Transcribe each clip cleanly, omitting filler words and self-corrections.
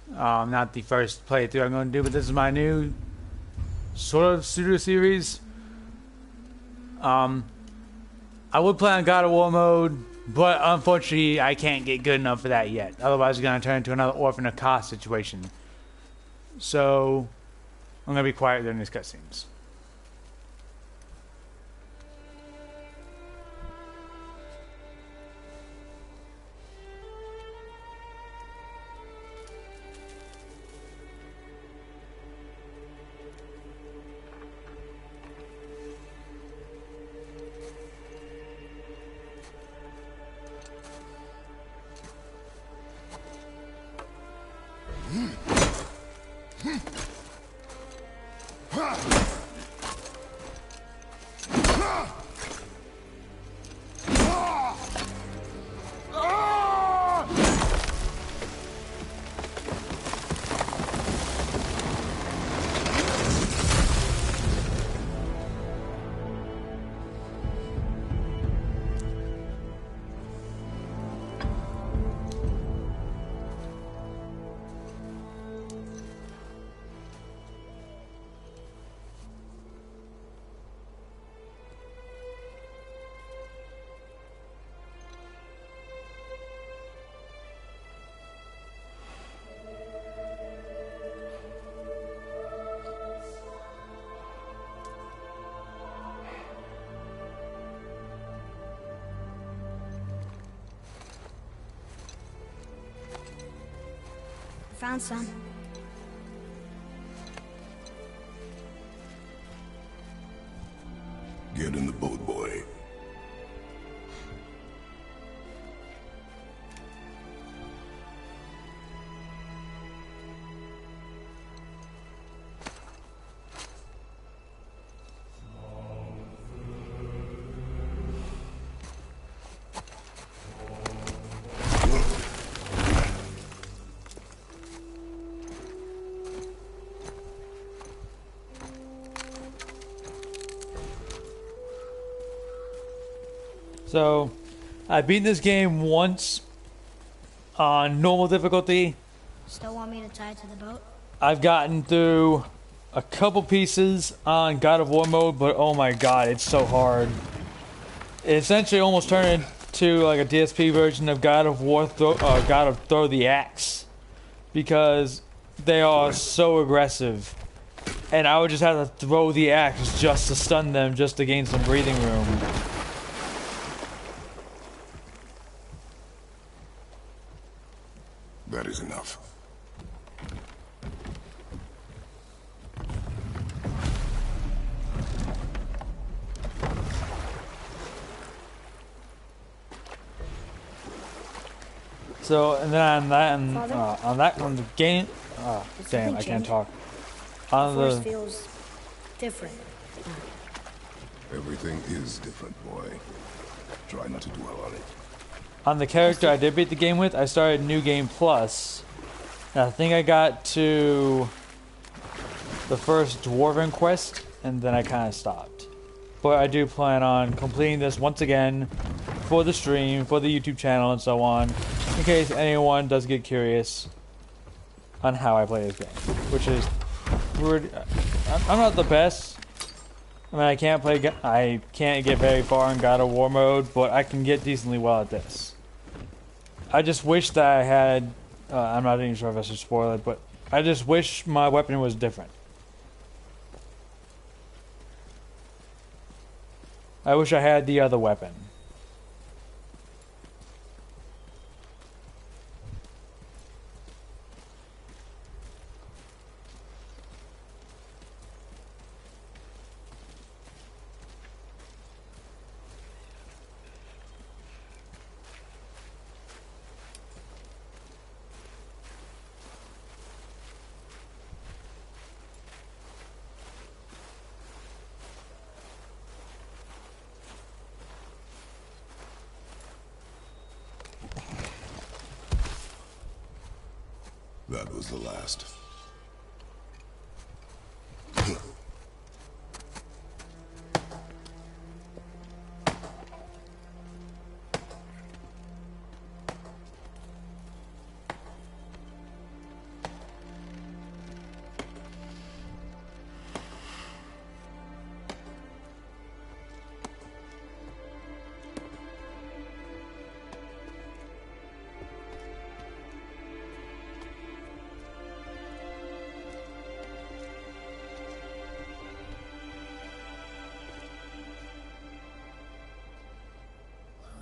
Not the first playthrough I'm going to do, but this is my new sort of pseudo series. I would play on God of War mode, but unfortunately I can't get good enough for that yet. Otherwise, it's going to turn into another Orphan of Kos situation. So I'm going to be quiet during these cutscenes. Found some. Get in the boat, boy. So, I've beaten this game once on normal difficulty. Still want me to tie it to the boat? I've gotten through a couple pieces on God of War mode, but oh my god, it's so hard. It essentially almost turned into like a DSP version of God of War, God of Throw the Axe, because they are so aggressive, and I would just have to throw the axe just to stun them, just to gain some breathing room. That is enough. So, and then on that, and on the game, damn, I can't talk. On Force the feels different. Everything is different, boy. Try not to dwell on it. On the character I did beat the game with, I started New Game Plus. And I think I got to the first Dwarven quest, and then I kind of stopped. But I do plan on completing this once again for the stream, for the YouTube channel, and so on, in case anyone does get curious on how I play this game. Which is, I'm not the best. I mean, I can't get very far in God of War mode, but I can get decently well at this. I just wish that I had, I'm not even sure if I should spoil it, but I just wish my weapon was different. I wish I had the other weapon. That was the last.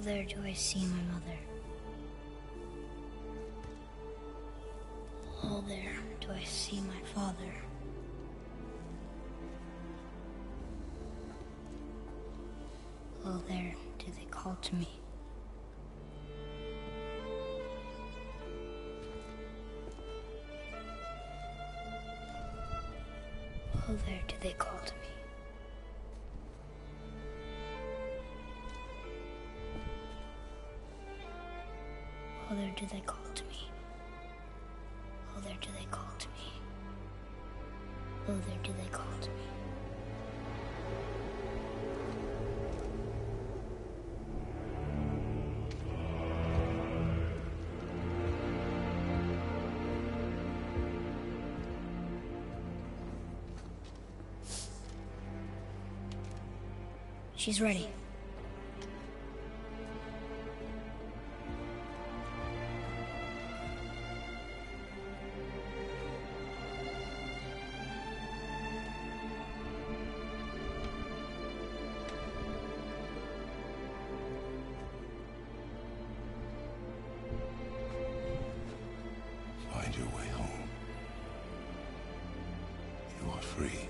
there do I see my mother. Oh, there do I see my father. Oh, there do they call to me. Oh, there do they call to me. Oh, there do they call to me. Oh, there do they call to me. Oh, there do they call to me. She's ready. Find your way home. You are free.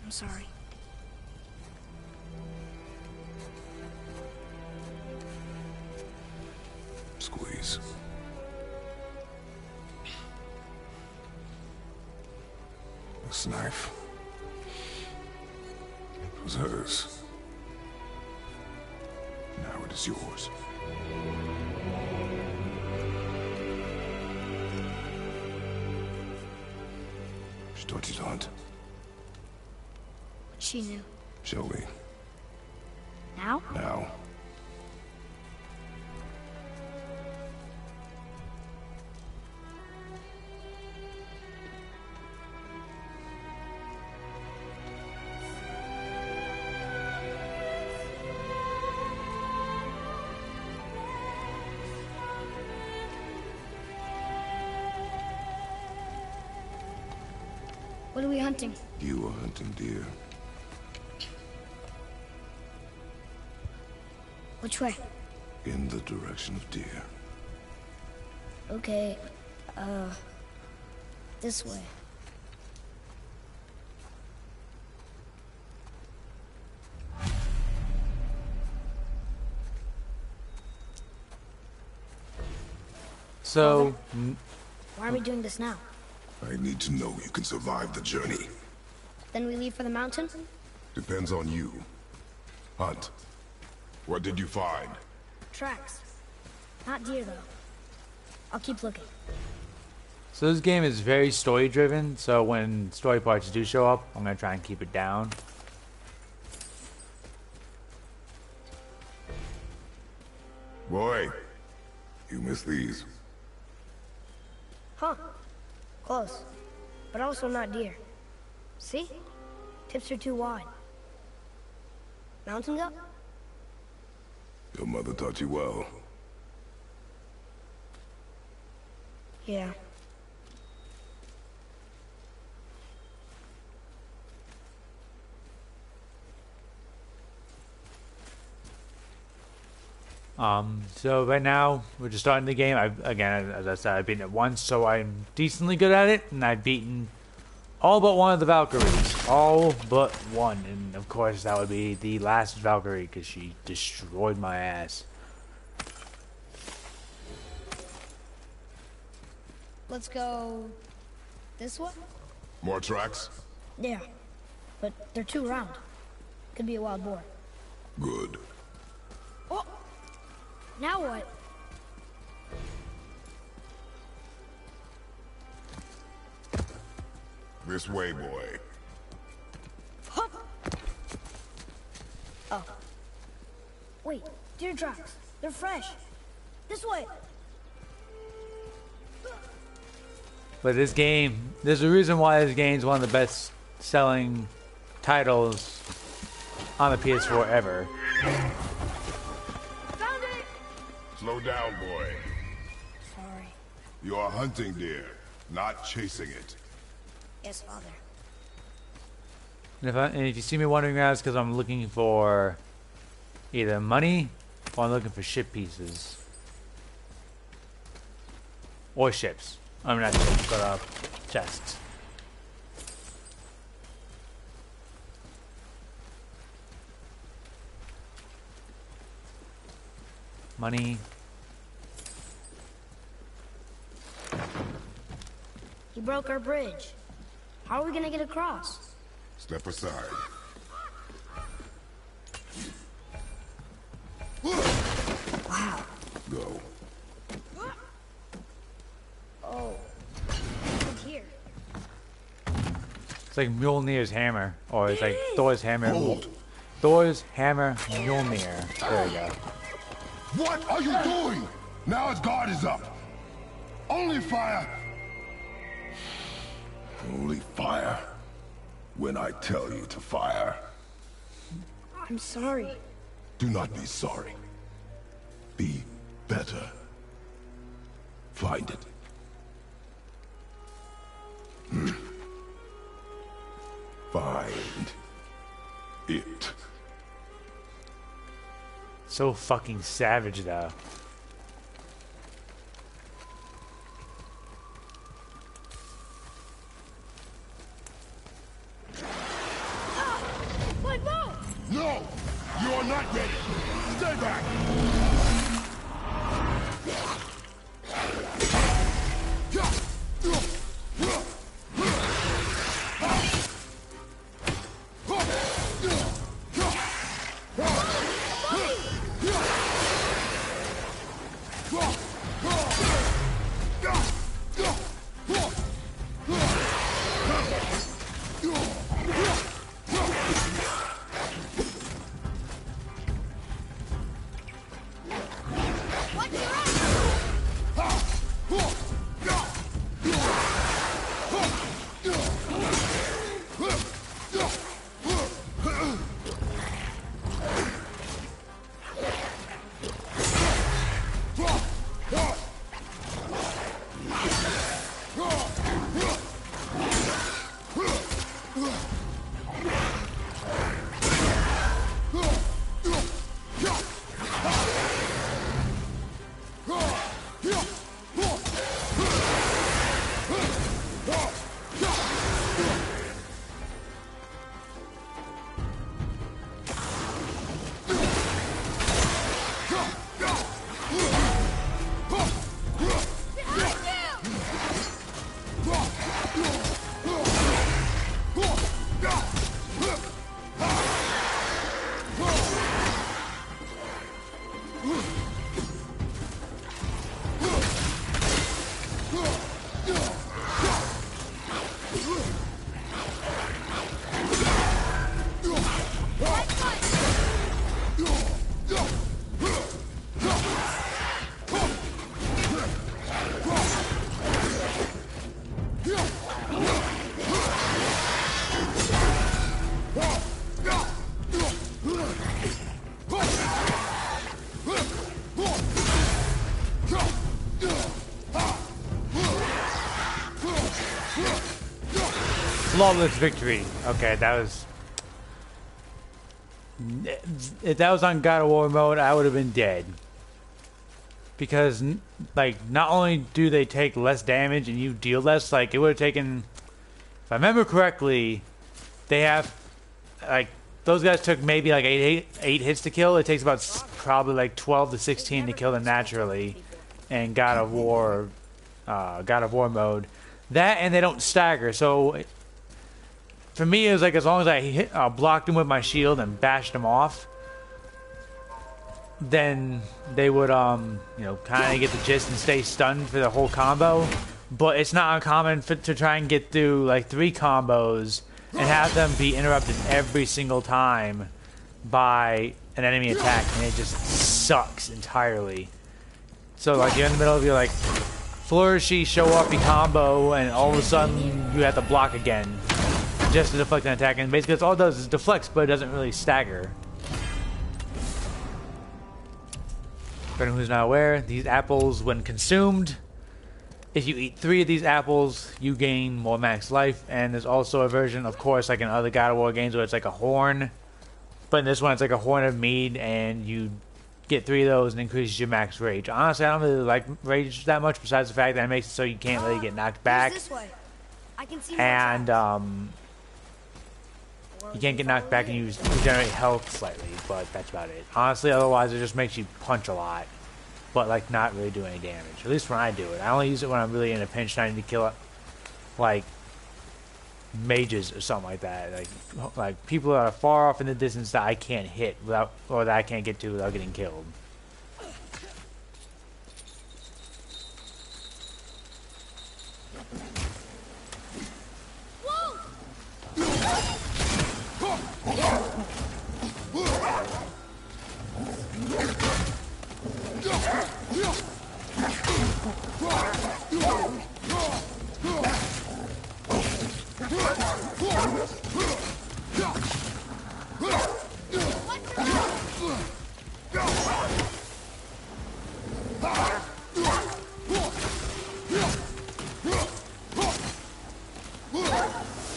I'm sorry. Squeeze. This knife. It was hers. Now it is yours. She taught you to hunt. She knew. Show me. Now? Now. What are we hunting? You are hunting deer. Which way? In the direction of deer. Okay, this way. So, Why are we doing this now? I need to know you can survive the journey. Then we leave for the mountain? Depends on you. Hunt. What did you find? Tracks. Not deer, though. I'll keep looking. so this game is very story driven. So when story parts do show up, I'm gonna try and keep it down. Boy, you missed these. Huh. Close. But also not deer. See? Tips are too wide. Mountain goat? Your mother taught you well. Yeah. So right now we're just starting the game. Again, as I said, I've beaten it once, so I'm decently good at it, and I've beaten all but one of the Valkyries. All but one, and of course that would be the last Valkyrie because she destroyed my ass. Let's go this way? More tracks? Yeah, but they're too round. Could be a wild boar. Good. Oh! Now what? This way, boy. Hup! Oh. Wait, deer tracks. They're fresh. This way. But this game, there's a reason why this game is one of the best selling titles on the PS4 ever. Found it! Slow down, boy. Sorry. You are hunting deer, not chasing it. Yes, Father. And if you see me wandering around, it's because I'm looking for either money or I'm looking for ship pieces. Or ships. I mean, not ships, but chests. Money. He broke our bridge. How are we gonna get across? Step aside. Wow. Go. Oh. Look here. It's like Mjolnir's hammer. Or it's like Thor's hammer. Hold. Thor's hammer Mjolnir. There we go. What are you doing? Now his guard is up. Only fire. Only fire. When I tell you to fire. I'm sorry. Do not be sorry. Be better. Find it. Find it. So fucking savage, though. My bow! No! You are not ready! Stay back! Flawless victory. Okay, that was... If that was on God of War mode, I would have been dead. because like not only do they take less damage and you deal less, like it would have taken, if I remember correctly, they have like those guys took maybe like eight hits to kill. It takes about probably like 12 to 16 to kill them naturally in God of War mode. That and they don't stagger. So for me, it was like as long as I blocked them with my shield and bashed them off, then they would you know, kind of get the gist and stay stunned for the whole combo. But it's not uncommon to try and get through like 3 combos and have them be interrupted every single time by an enemy attack, and it just sucks entirely. So like you're in the middle of your like flourishy show offy combo, and all of a sudden you have to block again just to deflect an attack, and basically that's all it does is deflects, but it doesn't really stagger. For anyone who's not aware, these apples, when consumed, if you eat 3 of these apples, you gain more max life. And there's also a version, of course, like in other God of War games, where it's like a horn. But in this one, it's like a horn of mead, and you get 3 of those and increases your max rage. Honestly, I don't really like rage that much, besides the fact that it makes it so you can't really get knocked back. This way. I can see And you can't get knocked back, and you regenerate health slightly, but that's about it. Honestly, otherwise it just makes you punch a lot, but like not really do any damage. At least when I do it. I only use it when I'm really in a pinch and I need to kill like mages or something like that. Like people that are far off in the distance that I can't hit without, or that I can't get to without getting killed.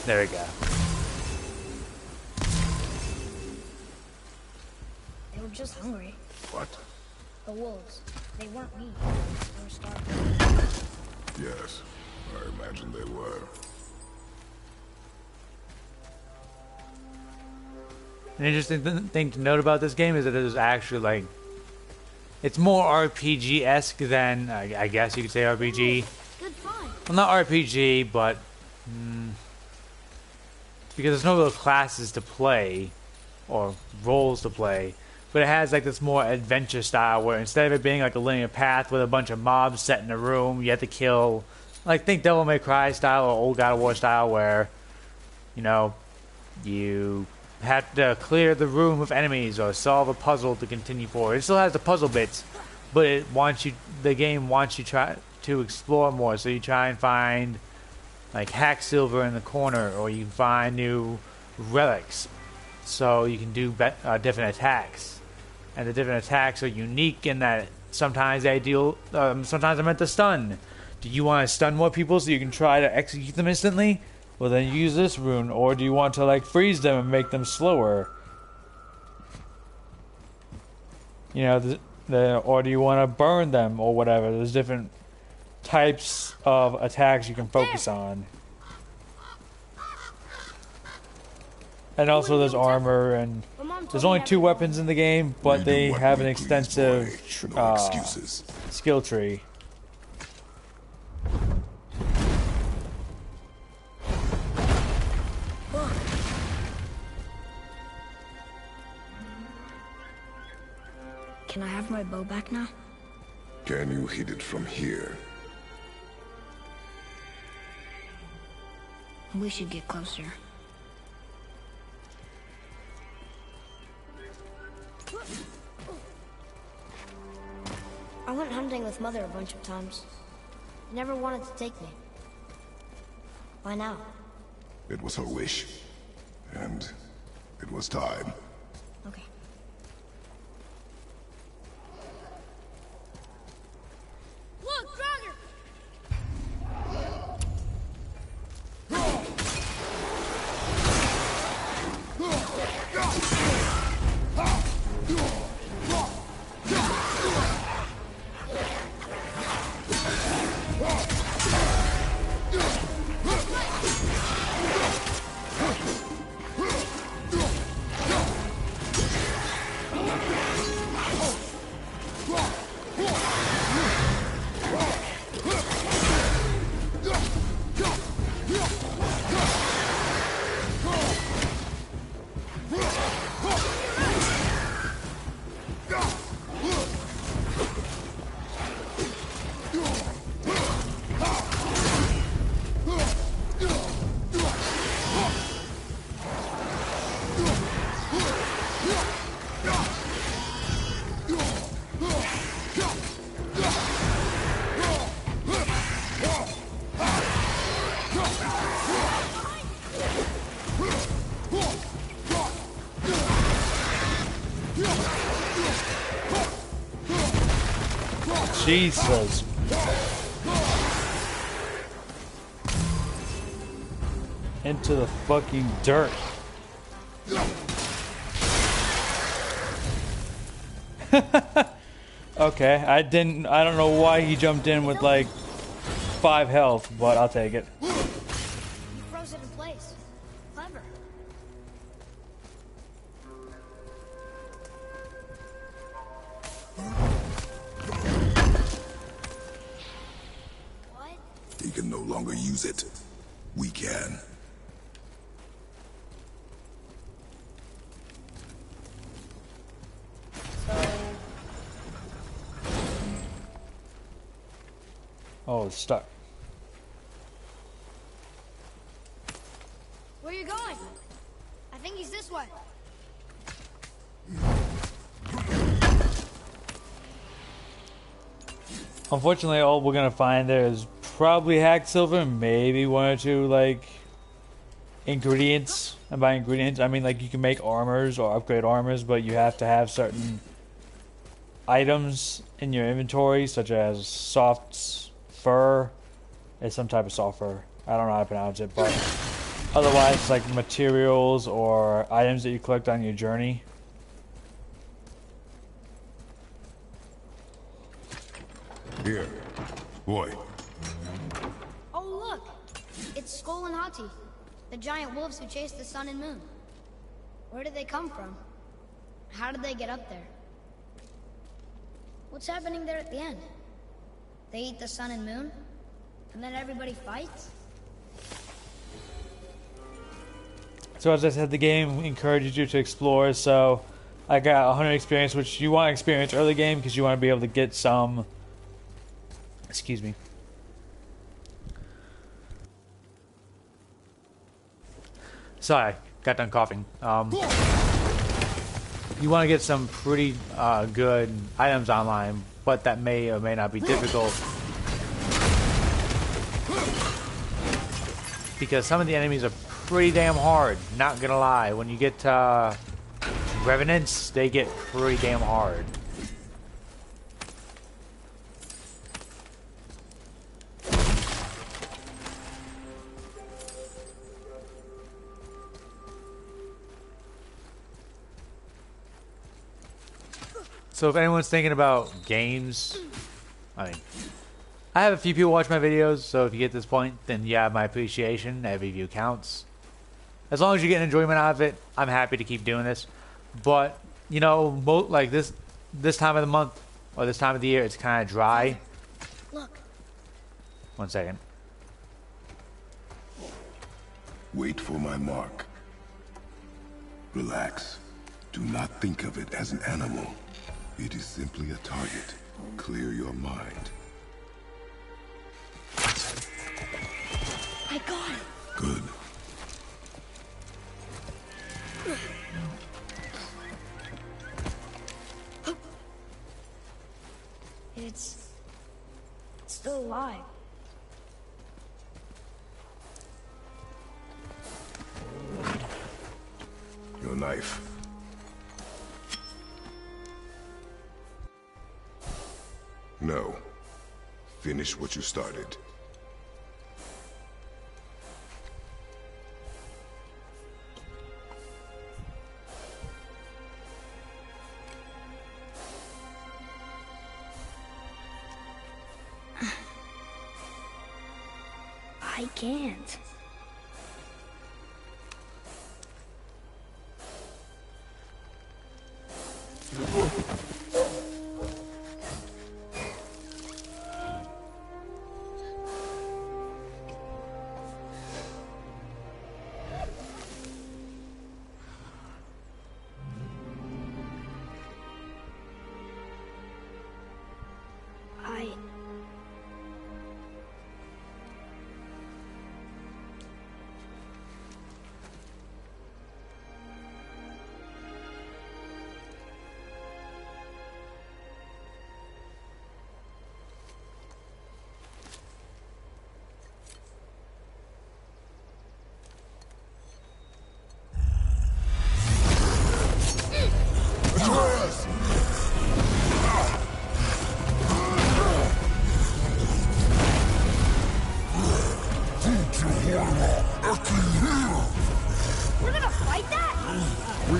There we go. They were just hungry. What? The wolves. They weren't meat. They were starving. Yes, I imagine they were. An interesting thing to note about this game is that it is actually like, it's more RPG-esque than, I guess you could say RPG. Good find. Well, not RPG, but because there's no real classes to play or roles to play, but it has like this more adventure style where instead of it being like a linear path with a bunch of mobs set in a room, you have to kill, like think Devil May Cry style or old God of War style, where you know you have to clear the room of enemies or solve a puzzle to continue forward. It still has the puzzle bits, but the game wants you try to explore more, so you try and find like hack silver in the corner, or you find new relics so you can do different attacks. And the different attacks are unique in that sometimes they deal, sometimes they're meant to stun. Do you want to stun more people so you can try to execute them instantly? Well, then use this rune. Or do you want to like freeze them and make them slower? You know, or do you want to burn them or whatever? There's different types of attacks you can focus on. And also there's armor, and there's only 2 weapons in the game, but they have an extensive skill tree. Can I have my bow back now? Can you hit it from here? We should get closer. I went hunting with Mother a bunch of times. She never wanted to take me. Why now? It was her wish. And it was time. Okay. Look, Draugr! Jesus. Into the fucking dirt. Okay, I don't know why he jumped in with like 5 health, but I'll take it. You froze it in place. Clever. What? He can no longer use it. We can. Oh, it's stuck. Where are you going? I think he's this way. Unfortunately, all we're gonna find there is probably hacked silver, maybe 1 or 2 like ingredients. And by ingredients, I mean like you can make armors or upgrade armors, but you have to have certain items in your inventory, such as soft fur. It's some type of soft fur. I don't know how to pronounce it, but otherwise, it's like materials or items that you collect on your journey. Here, boy. Oh, look! It's Skull and Hati, the giant wolves who chase the sun and moon. Where did they come from? How did they get up there? What's happening there at the end? They eat the sun and moon? And then everybody fights? So as I said, the game encourages you to explore, so I got 100 experience, which you want to experience early game because you want to be able to get some... Excuse me. Sorry, got done coughing. You want to get some pretty good items online, but that may or may not be difficult. Because some of the enemies are pretty damn hard, not gonna lie. When you get Revenants, they get pretty damn hard. So if anyone's thinking about games, I mean, I have a few people watch my videos, so if you get to this point, then you have my appreciation. Every view counts. As long as you're getting enjoyment out of it, I'm happy to keep doing this. But, you know, like this time of the month, or this time of the year, it's kind of dry. Look. 1 second. Wait for my mark. Relax. Do not think of it as an animal. It is simply a target. Clear your mind. I got it. Good. It's still alive. Your knife. No. Finish what you started. I can't.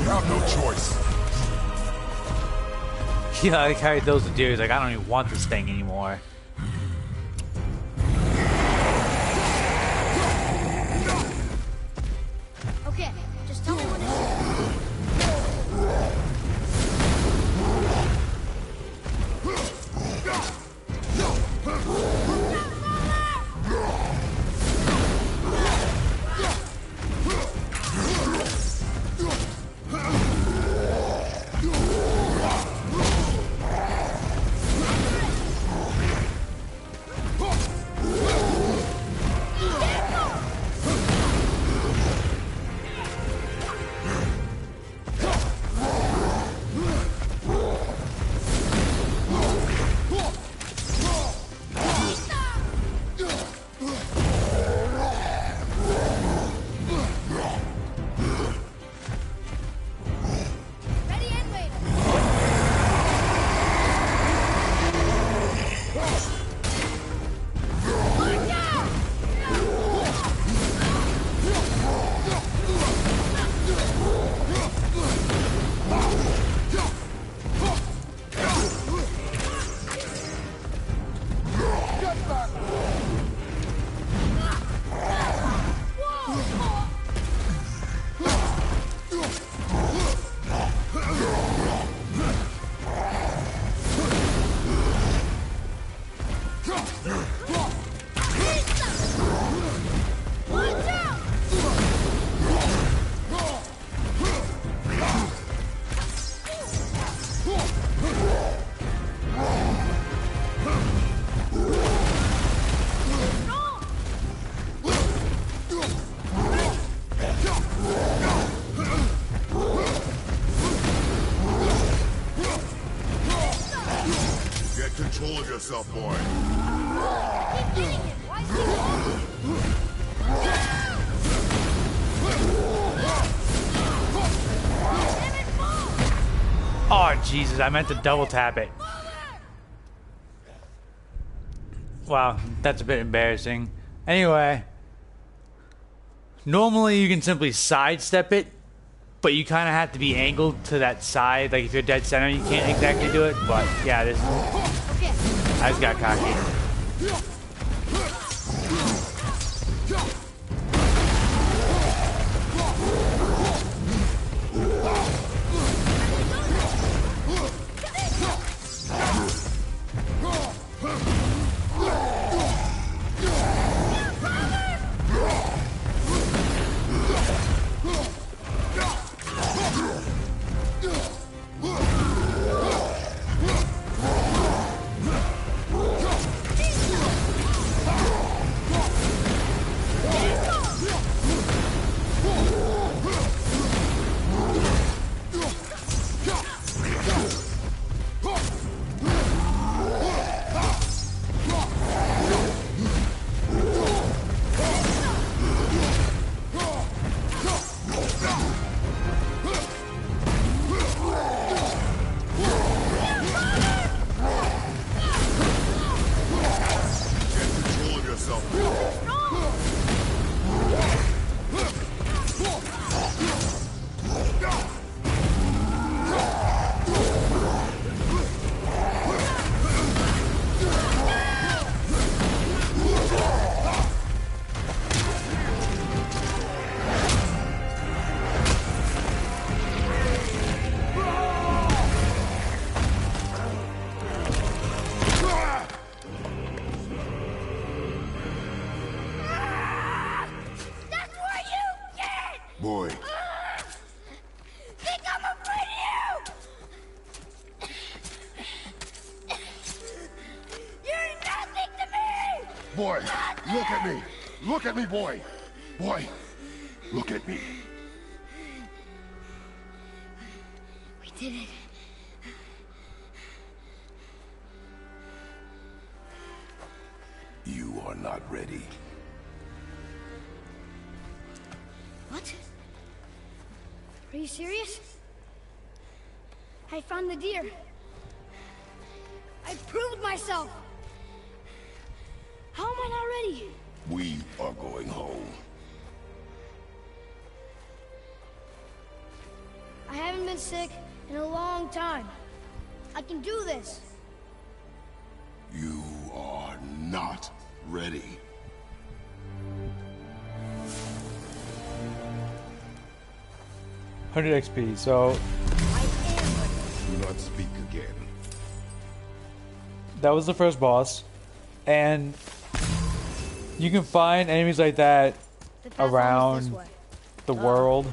have no choice. Yeah, I carried those to deer. He's like, I don't even want this thing anymore. Okay, just tell me when to shoot. Control of yourself, boy. Oh, Jesus, I meant to double tap it. Wow, that's a bit embarrassing. Anyway, normally you can simply sidestep it, but you kind of have to be angled to that side. Like if you're dead center, you can't exactly do it. But yeah, this. I just got cocky. Boy. Think I'm afraid of you! You're nothing to me! Boy, look at me! Look at me, boy! Boy, look at me. We did it. You are not ready. What? Are you serious? I found the deer. I proved myself. How am I not ready? We are going home. I haven't been sick in a long time. I can do this. You are not ready. XP, so I am ready. Do not speak again. that was the first boss. And you can find enemies like that The path almost around this way. the world.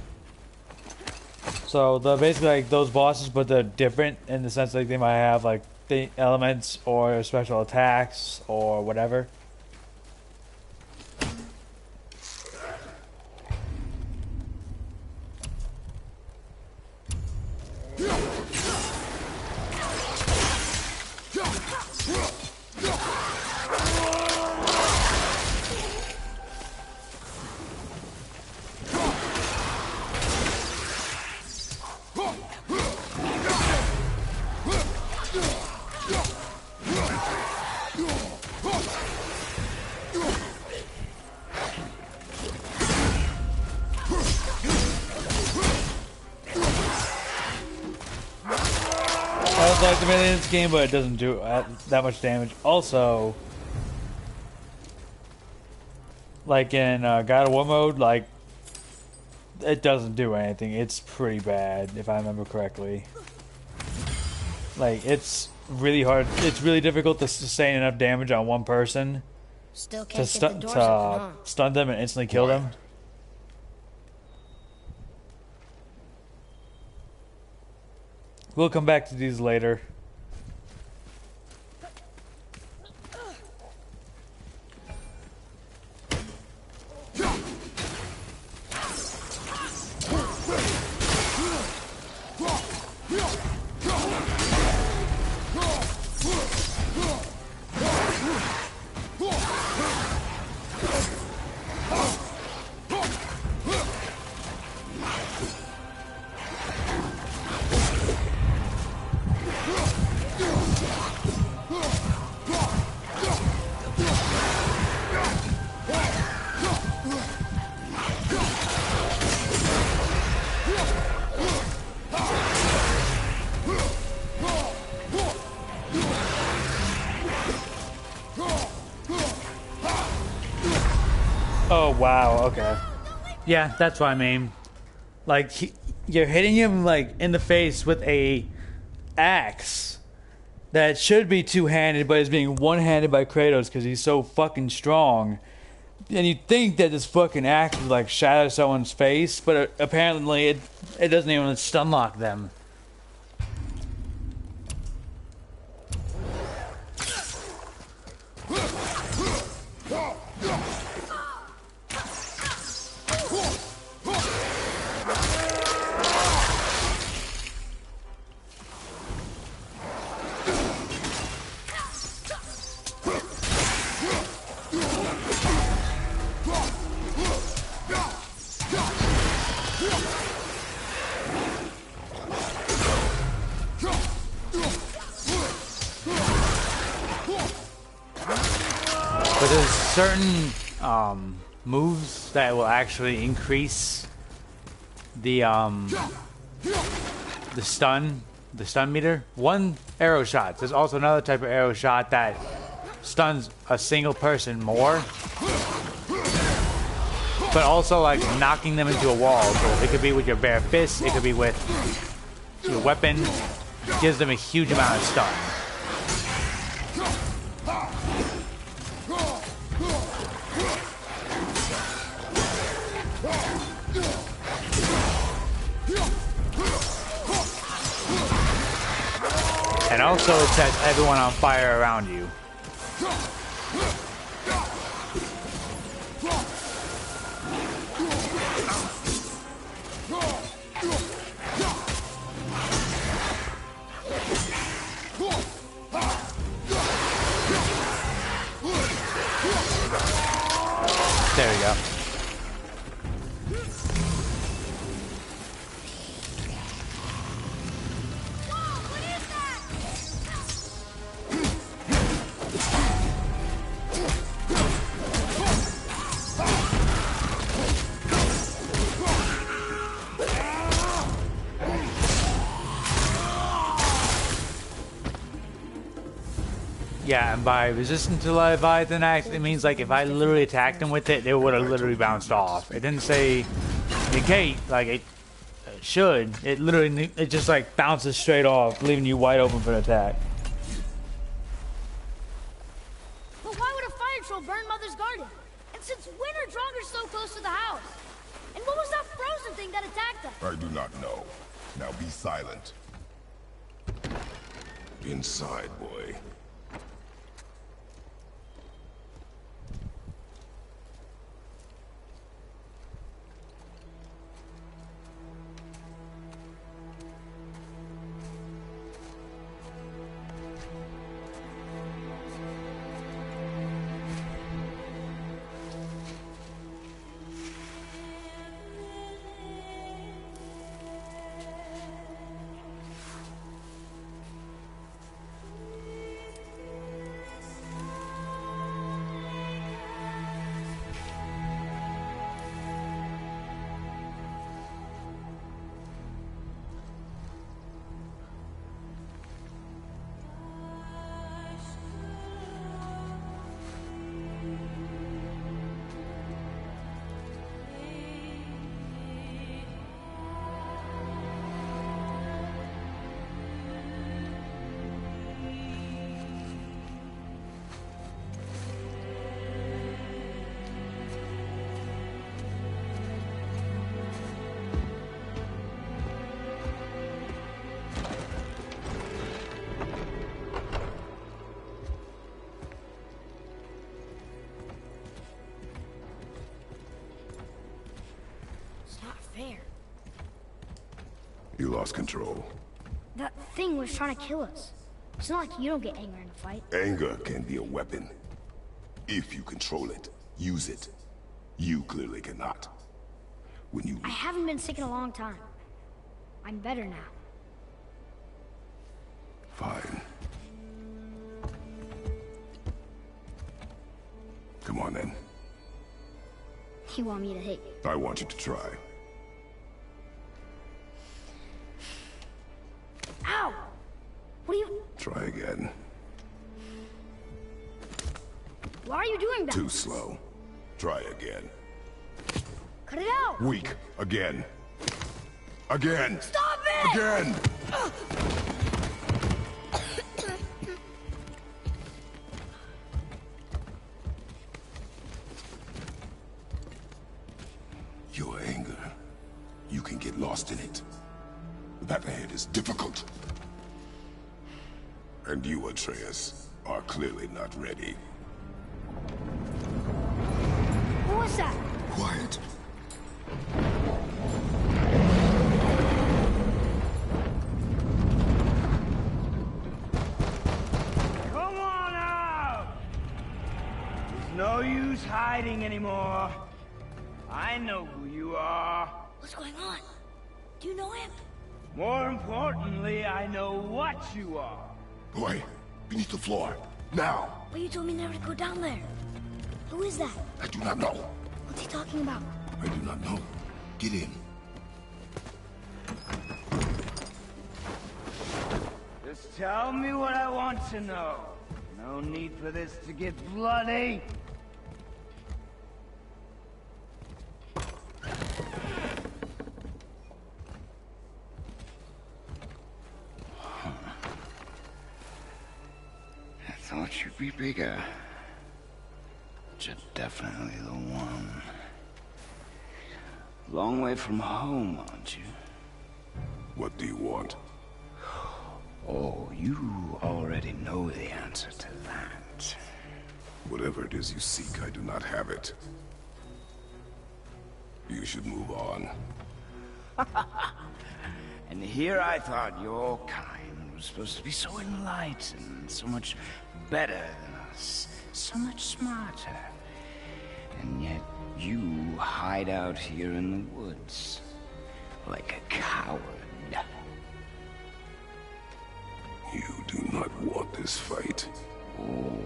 So they're basically like those bosses, but they're different in the sense like they might have like the elements or special attacks or whatever. I was like the melee in this game, but it doesn't do that much damage. Also, like in God of War mode, like it doesn't do anything. It's pretty bad, if I remember correctly. Like it's really hard. It's really difficult to sustain enough damage on one person Still to can't get the doors open, huh? stun them and instantly kill them. We'll come back to these later. Oh wow, okay. Yeah, that's what I mean. Like you're hitting him like in the face with a axe that should be two-handed, but is being one-handed by Kratos because he's so fucking strong. And you'd think that this fucking axe would like shatter someone's face, but apparently it doesn't even stun lock them. But there's certain moves that will actually increase the stun meter. One, arrow shots. There's also another type of arrow shot that stuns a single person more, but also like knocking them into a wall. So it could be with your bare fist, it could be with your weapon. Gives them a huge amount of stun. And also it sets everyone on fire around you. There we go. Yeah, and by resistant to Leviathan Axe, it means like if I literally attacked him with it, it would have literally bounced off. It didn't say negate like it should. It literally, it just like bounces straight off, leaving you wide open for the attack. But why would a fire troll burn Mother's garden? And since when are Draugrs so close to the house? And what was that frozen thing that attacked them? I do not know. Now be silent. Inside, boy. Fair. You lost control. That thing was trying to kill us. It's not like you don't get angry in a fight. Anger can be a weapon. If you control it, use it. You clearly cannot. When you... I haven't been sick in a long time. I'm better now. Fine. Come on then. You want me to hit you? I want you to try. Ow! What are you... Try again. Why are you doing that? Too slow. Try again. Cut it out! Weak. Again. Again. Stop it! Again! Your anger. You can get lost in it. The path ahead is difficult. And you, Atreus, are clearly not ready. What was that? Quiet. Come on out! There's no use hiding anymore. I know who you are. What's going on? Do you know him? More importantly, I know what you are. Boy, beneath the floor. Now! But you told me never to go down there. Who is that? I do not know. What's he talking about? I do not know. Get in. Just tell me what I want to know. No need for this to get bloody. I thought you'd be bigger. But you're definitely the one. Long way from home, aren't you? What do you want? Oh, you already know the answer to that. Whatever it is you seek, I do not have it. You should move on. And here I thought your kind was supposed to be so enlightened, so much better than us, so much smarter. And yet you hide out here in the woods, like a coward. You do not want this fight. Oh,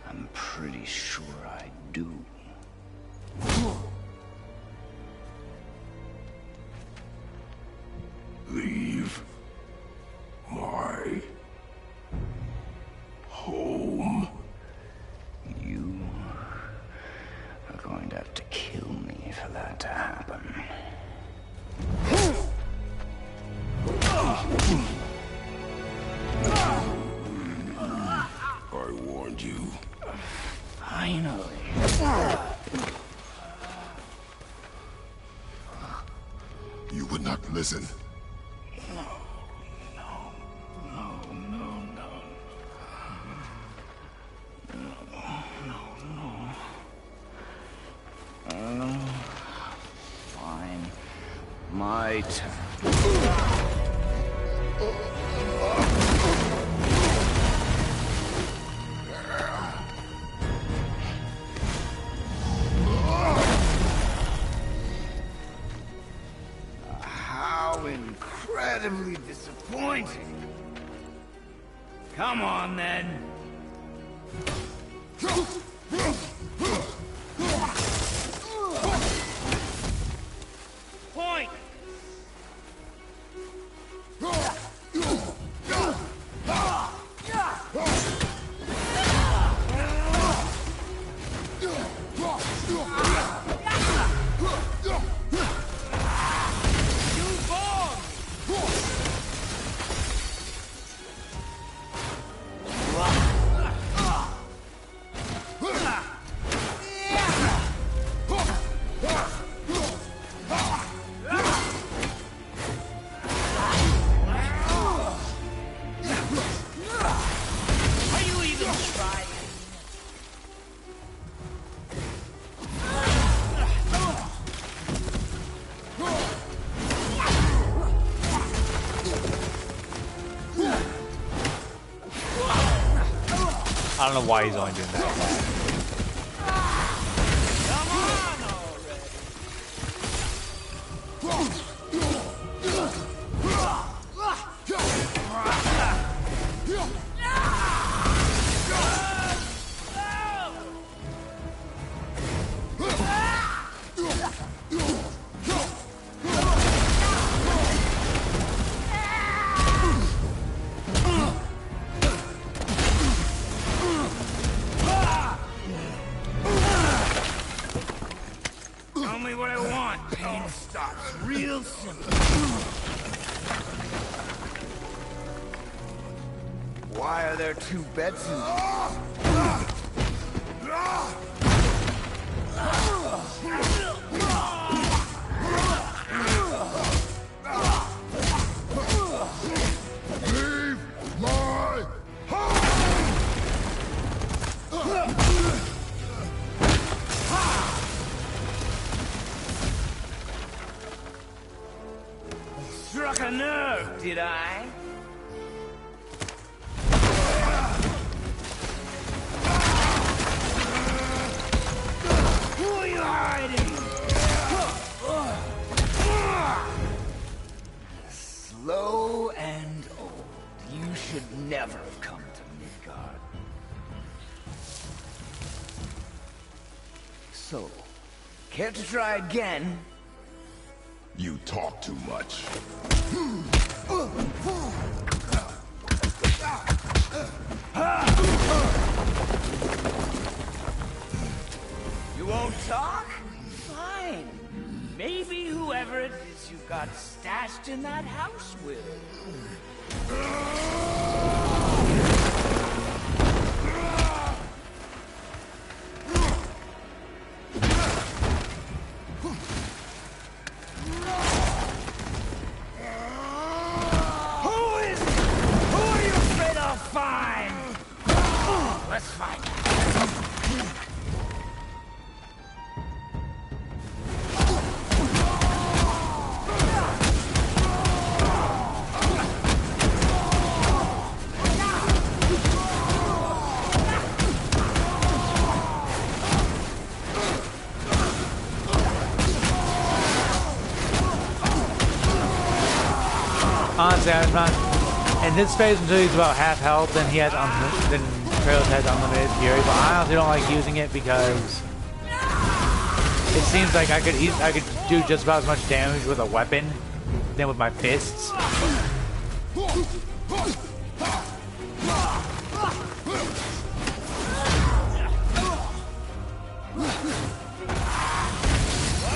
I'm pretty sure I do. Leave my Listen. Fine. My turn. How incredibly disappointing. Come on, then. Point! I don't know why he's only doing that. Tell me what I want. Pain stops real simple. Why are there two beds in Leave my Struck a nerve, did I? Who are you hiding? Slow and old. You should never have come to Midgard. So, care to try again? You talk too much. You won't talk? Fine. Maybe whoever it is you got stashed in that house will. Who are you afraid I'll find? Let's find out. Honestly, I'm not in this phase until he's about half health. Then he has then Kratos has unlimited fury. But I honestly don't like using it because it seems like I could do just about as much damage with a weapon than with my fists. What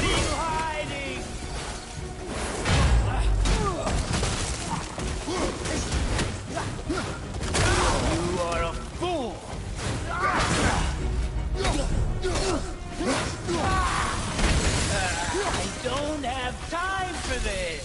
are you hiding? You are a fool. I don't have time for this.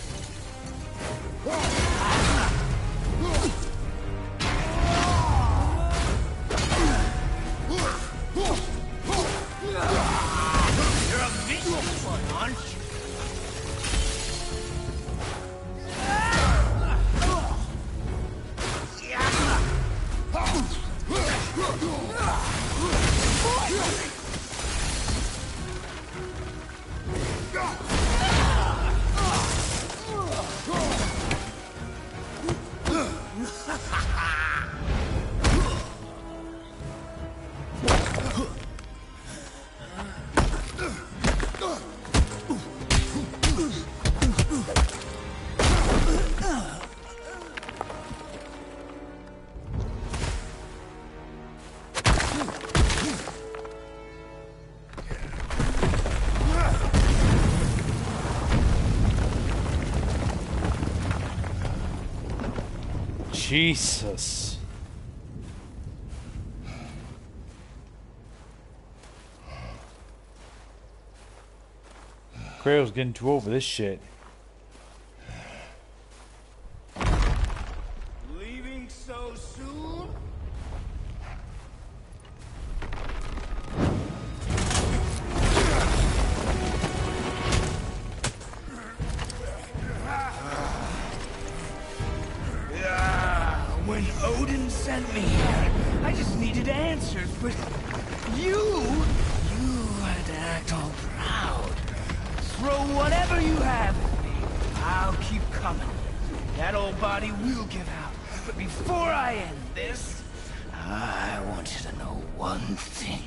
Jesus. Kratos getting too old for this shit. Leaving so soon? When Odin sent me here, I just needed answers, but you had to act all proud. Throw whatever you have at me. I'll keep coming. That old body will give out. But before I end this, I want you to know one thing.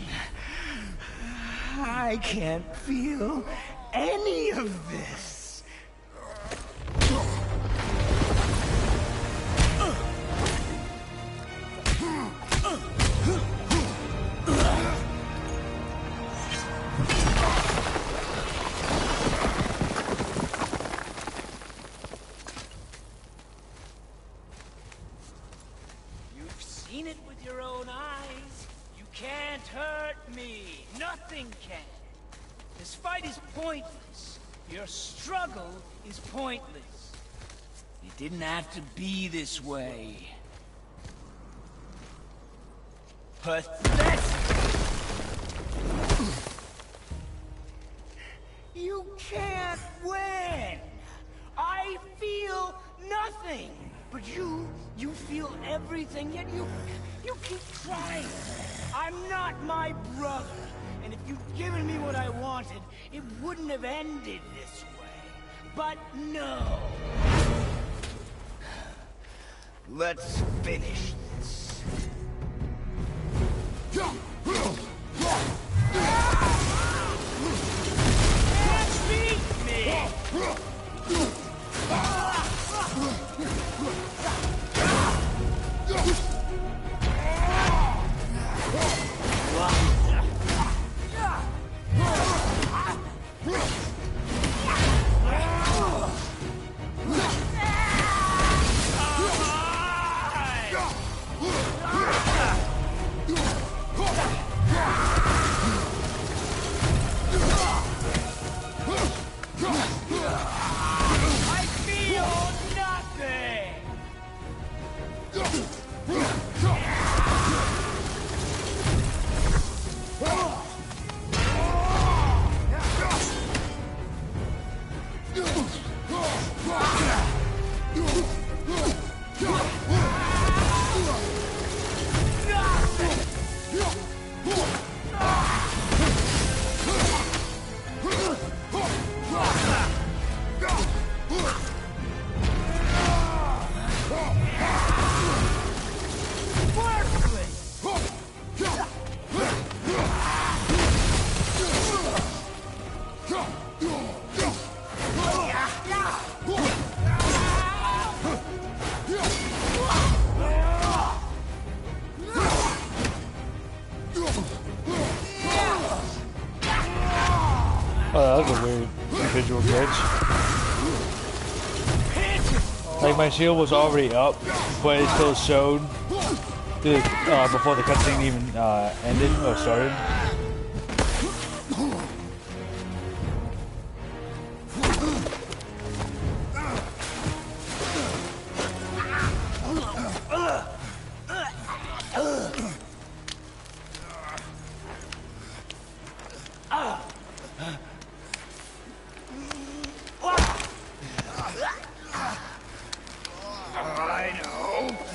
I can't feel any of this. This fight is pointless. Your struggle is pointless. It didn't have to be this way. Pathetic! You can't win! I feel nothing! But you feel everything, yet you keep trying. I'm not my brother. And if you'd given me what I wanted, it wouldn't have ended this way. But no. Let's finish this. Can't beat me! Oh, that was a weird visual glitch. Like my shield was already up, but it still showed before the cutscene even ended or started.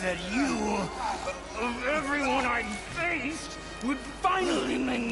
That you, of everyone I faced, would finally make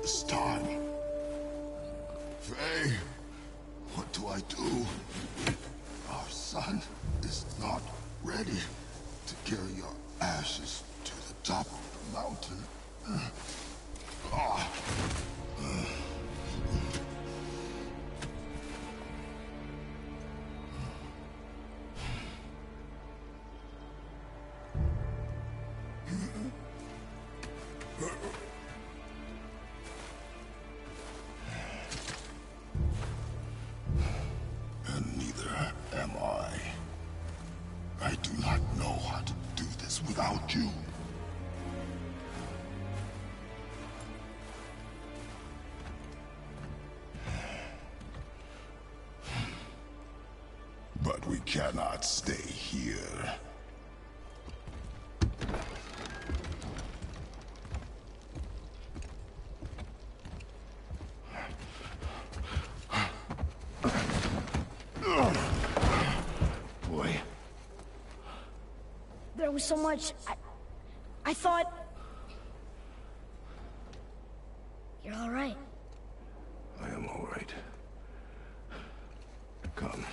this time. Faye, what do I do? Our son is not ready to carry your ashes to the top of the mountain. Ah. And neither am I. I do not know how to do this without you. But we cannot stay here. Boy. There was so much... I thought... You're all right. I am all right. Come.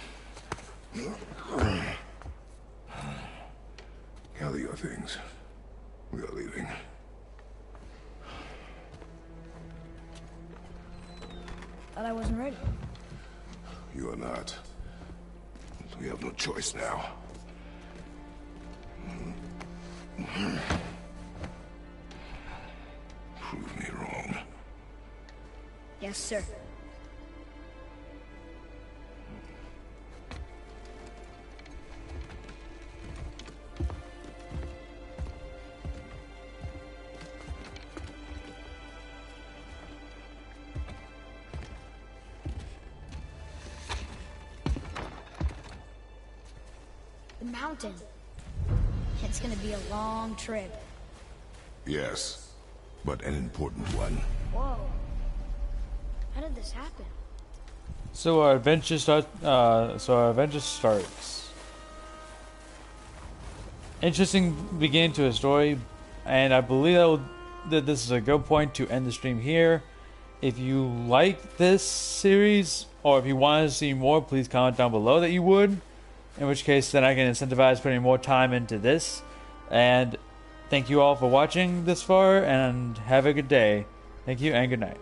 Gather your things. We are leaving. Thought I wasn't ready. You are not. We have no choice now. Prove me wrong. Yes, sir. The mountain. It's gonna be a long trip. Yes, but an important one. Whoa. How did this happen? So our adventure starts. Interesting beginning to a story, and I believe that this is a good point to end the stream here. If you like this series, or if you want to see more, please comment down below that you would. In which case, then I can incentivize putting more time into this. And thank you all for watching this far, and have a good day. Thank you, and good night.